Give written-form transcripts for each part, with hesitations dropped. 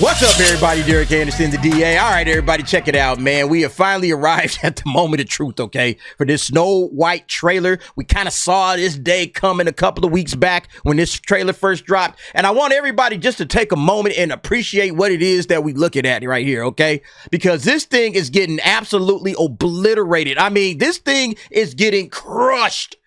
What's up, everybody? Derek Anderson, the DA. All right, everybody, check it out, man. We have finally arrived at the moment of truth, okay, for this Snow White trailer. We kind of saw this day coming a couple of weeks back when this trailer first dropped, and I want everybody just to take a moment and appreciate what it is that we looking at right here, okay? Because this thing is getting absolutely obliterated. I mean, this thing is getting crushed.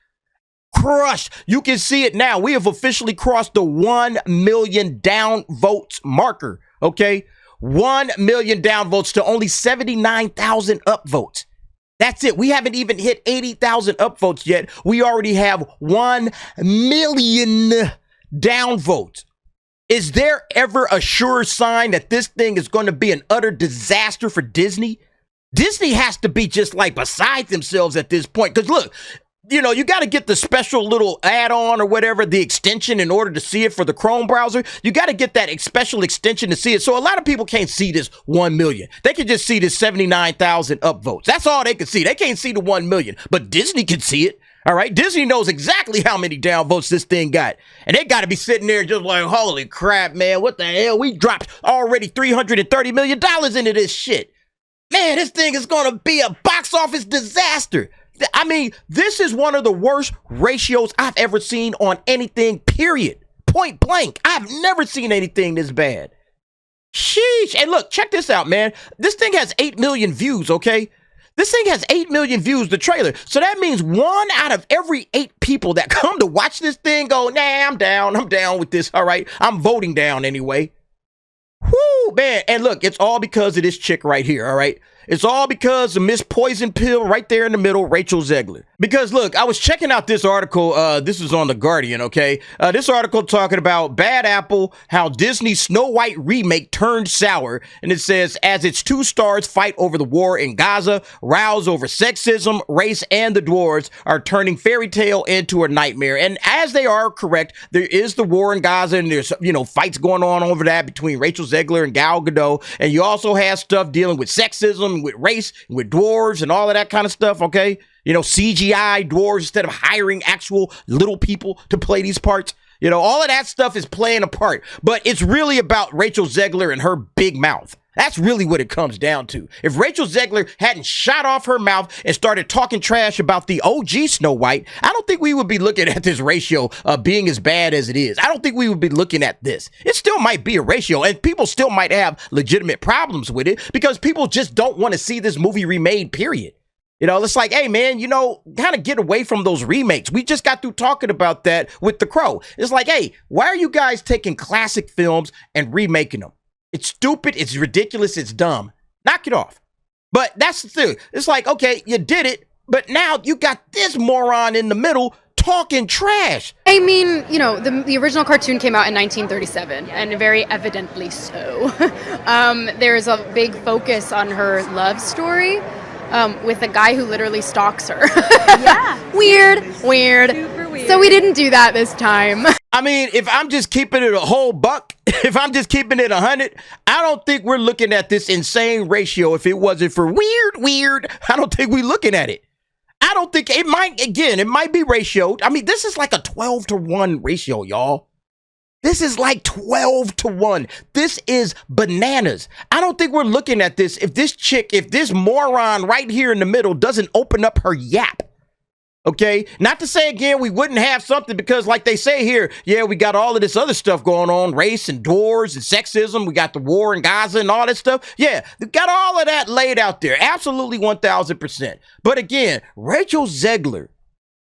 You can see it now. We have officially crossed the 1 million downvotes marker. Okay, 1 million downvotes to only 79,000 upvotes. That's it. We haven't even hit 80,000 upvotes yet. We already have 1 million downvotes. Is there ever a sure sign that this thing is going to be an utter disaster for Disney? Disney has to be just like beside themselves at this point. Because look, you know, you got to get the special little add-on or whatever, the extension in order to see it for the Chrome browser. You got to get that special extension to see it. So a lot of people can't see this 1 million. They can just see this 79,000 upvotes. That's all they can see. They can't see the 1 million, but Disney can see it. All right. Disney knows exactly how many downvotes this thing got. And they got to be sitting there just like, holy crap, man, what the hell? We dropped already $330 million into this shit. Man, this thing is going to be a box office disaster. I mean, this is one of the worst ratios I've ever seen on anything, period. Point blank. I've never seen anything this bad. Sheesh. And look, check this out, man. This thing has 8 million views, okay? This thing has 8 million views, the trailer. So that means 1 out of every 8 people that come to watch this thing go, nah, I'm down with this, all right? I'm voting down anyway. Whoo, man. And look, it's all because of this chick right here, all right? It's all because of Miss Poison Pill right there in the middle, Rachel Zegler. Because look, I was checking out this article. This is on The Guardian, okay? This article talking about Bad Apple, how Disney's Snow White remake turned sour. And it says, as its 2 stars fight over the war in Gaza, rows over sexism, race, and the dwarves are turning fairy tale into a nightmare. And as they are correct, there is the war in Gaza, and there's, you know, fights going on over that between Rachel Zegler and Gal Gadot. And you also have stuff dealing with sexism, with race, with dwarves, and all of that kind of stuff, okay? You know, CGI dwarves instead of hiring actual little people to play these parts. You know, all of that stuff is playing a part. But it's really about Rachel Zegler and her big mouth. That's really what it comes down to. If Rachel Zegler hadn't shot off her mouth and started talking trash about the OG Snow White, I don't think we would be looking at this ratio being as bad as it is. I don't think we would be looking at this. It still might be a ratio, and people still might have legitimate problems with it because people just don't want to see this movie remade, period. You know, it's like, hey, man, you know, kind of get away from those remakes. We just got through talking about that with The Crow. It's like, hey, why are you guys taking classic films and remaking them? It's stupid, it's ridiculous, it's dumb. Knock it off. But that's the thing. It's like, okay, you did it, but now you got this moron in the middle talking trash. I mean, you know, the original cartoon came out in 1937, and very evidently so. There's a big focus on her love story with a guy who literally stalks her. Yeah. Weird. Super weird. So we didn't do that this time. I mean, if I'm just keeping it a whole buck, if I'm just keeping it 100, I don't think we're looking at this insane ratio. If it wasn't for weird, I don't think we're looking at it. I don't think it might be ratioed. I mean, this is like a 12-to-1 ratio, y'all. This is like 12-to-1. This is bananas. I don't think we're looking at this. If this moron right here in the middle doesn't open up her yap. Okay, not to say again we wouldn't have something, because like they say here, yeah, we got all of this other stuff going on, race and dwarves and sexism. We got the war in Gaza and all that stuff. Yeah, we got all of that laid out there. Absolutely 1000%. But again, Rachel Zegler,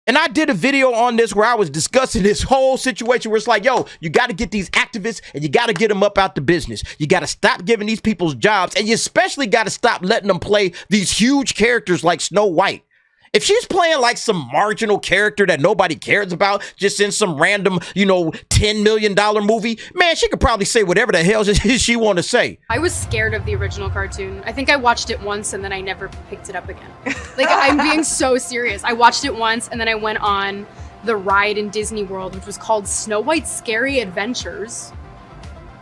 and I did a video on this where I was discussing this whole situation where it's like, yo, you got to get these activists and you got to get them up out the business. You got to stop giving these people jobs, and you especially got to stop letting them play these huge characters like Snow White. If she's playing like some marginal character that nobody cares about, just in some random, you know, $10 million movie, man, she could probably say whatever the hell she want to say. I was scared of the original cartoon. I think I watched it once and then I never picked it up again. Like, I'm being so serious. I watched it once and then I went on the ride in Disney World, which was called Snow White's Scary Adventures.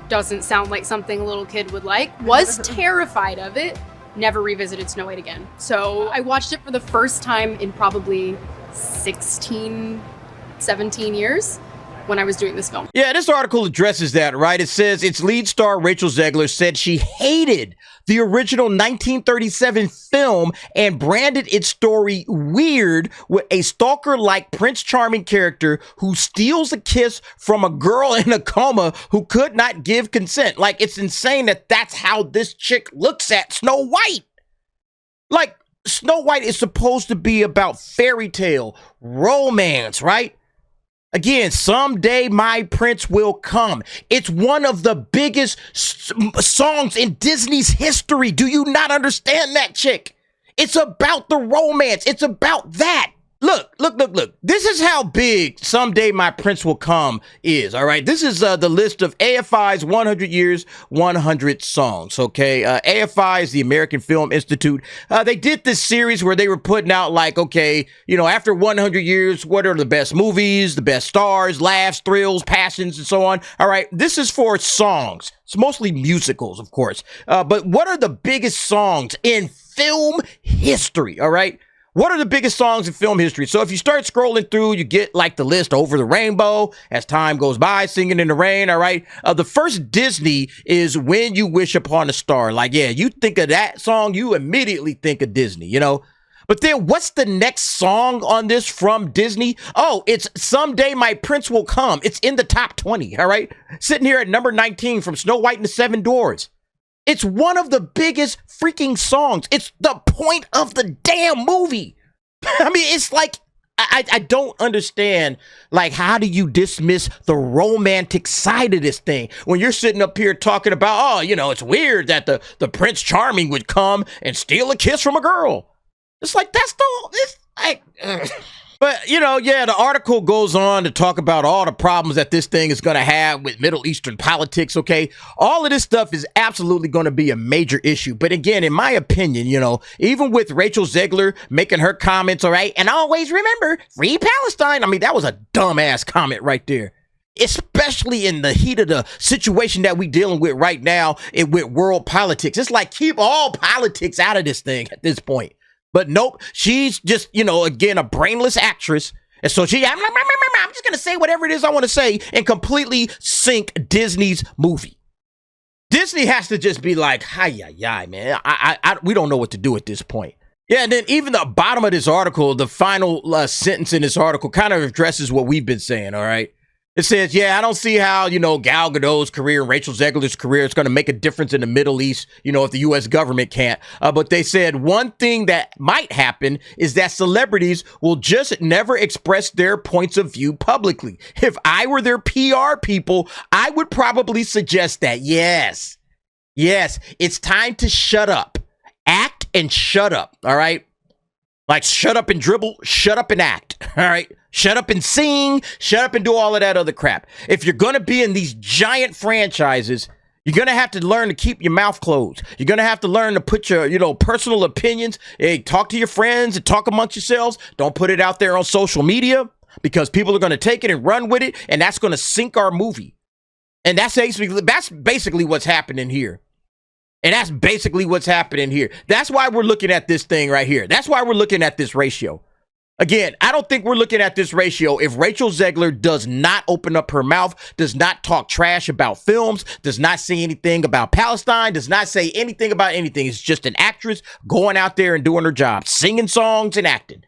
Doesn't sound like something a little kid would like. Was terrified of it. Never revisited Snow White again. So I watched it for the first time in probably 16, 17 years. when I was doing this film. Yeah, this article addresses that, right? It says its lead star, Rachel Zegler, said she hated the original 1937 film and branded its story weird, with a stalker-like Prince Charming character who steals a kiss from a girl in a coma who could not give consent. Like, it's insane that that's how this chick looks at Snow White. Like, Snow White is supposed to be about fairy tale, romance, right? Again, someday my prince will come. It's one of the biggest songs in Disney's history. Do you not understand that, chick? It's about the romance. It's about that. Look. This is how big Someday My Prince Will Come is, all right? This is the list of AFI's 100 Years, 100 Songs, okay? AFI is the American Film Institute. They did this series where they were putting out, like, okay, you know, after 100 years, what are the best movies, the best stars, laughs, thrills, passions, and so on? All right, this is for songs. It's mostly musicals, of course. But what are the biggest songs in film history, all right? What are the biggest songs in film history? So if you start scrolling through, you get like the list Over the Rainbow, As Time Goes By, Singing in the Rain, all right? The first Disney is When You Wish Upon a Star. Like, yeah, you think of that song, you immediately think of Disney, you know? But then what's the next song on this from Disney? Oh, it's Someday My Prince Will Come. It's in the top 20, all right? Sitting here at number 19 from Snow White and the Seven Dwarfs. It's one of the biggest freaking songs. It's the point of the damn movie. I mean, it's like, I don't understand, like, how do you dismiss the romantic side of this thing when you're sitting up here talking about, oh, you know, it's weird that the Prince Charming would come and steal a kiss from a girl. It's like, that's the, But, you know, yeah, the article goes on to talk about all the problems that this thing is going to have with Middle Eastern politics, okay? All of this stuff is absolutely going to be a major issue. But again, in my opinion, you know, even with Rachel Zegler making her comments, all right, and always remember, free Palestine. I mean, that was a dumbass comment right there. Especially in the heat of the situation that we're dealing with right now with world politics. It's like, keep all politics out of this thing at this point. But nope, she's just, you know, again, a brainless actress. And so I'm just going to say whatever it is I want to say and completely sink Disney's movie. Disney has to just be like, hi, man. We don't know what to do at this point. Yeah, and then even the bottom of this article, the final sentence in this article kind of addresses what we've been saying, all right? It says, yeah, I don't see how, you know, Gal Gadot's career and Rachel Zegler's career is going to make a difference in the Middle East, you know, if the U.S. government can't. But they said one thing that might happen is that celebrities will just never express their points of view publicly. If I were their PR people, I would probably suggest that, yes, it's time to shut up. Act and shut up, all right? Like, shut up and dribble, shut up and act, all right? Shut up and sing, shut up and do all of that other crap. If you're going to be in these giant franchises, you're going to have to learn to keep your mouth closed. You're going to have to learn to put your, you know, personal opinions. Hey, talk to your friends and talk amongst yourselves. Don't put it out there on social media because people are going to take it and run with it, and that's going to sink our movie. And that's basically what's happening here. That's why we're looking at this thing right here. That's why we're looking at this ratio. Again, I don't think we're looking at this ratio if Rachel Zegler does not open up her mouth, does not talk trash about films, does not say anything about Palestine, does not say anything about anything. It's just an actress going out there and doing her job, singing songs and acting.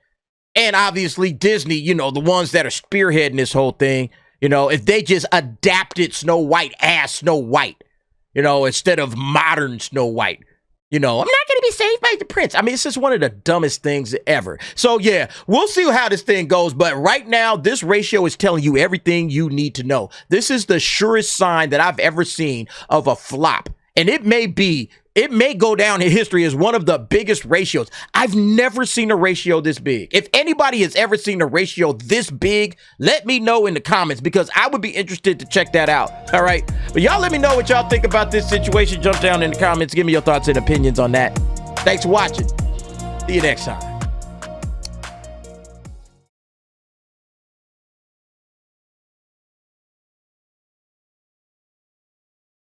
And obviously Disney, you know, the ones that are spearheading this whole thing, you know, if they just adapted Snow White as Snow White, you know, instead of modern Snow White. You know, I'm not going to be saved by the prince. I mean, it's just one of the dumbest things ever. So, yeah, we'll see how this thing goes. But right now, this ratio is telling you everything you need to know. This is the surest sign that I've ever seen of a flop. And it may go down in history as one of the biggest ratios. I've never seen a ratio this big. If anybody has ever seen a ratio this big, let me know in the comments because I would be interested to check that out. All right. But y'all let me know what y'all think about this situation. Jump down in the comments. Give me your thoughts and opinions on that. Thanks for watching. See you next time.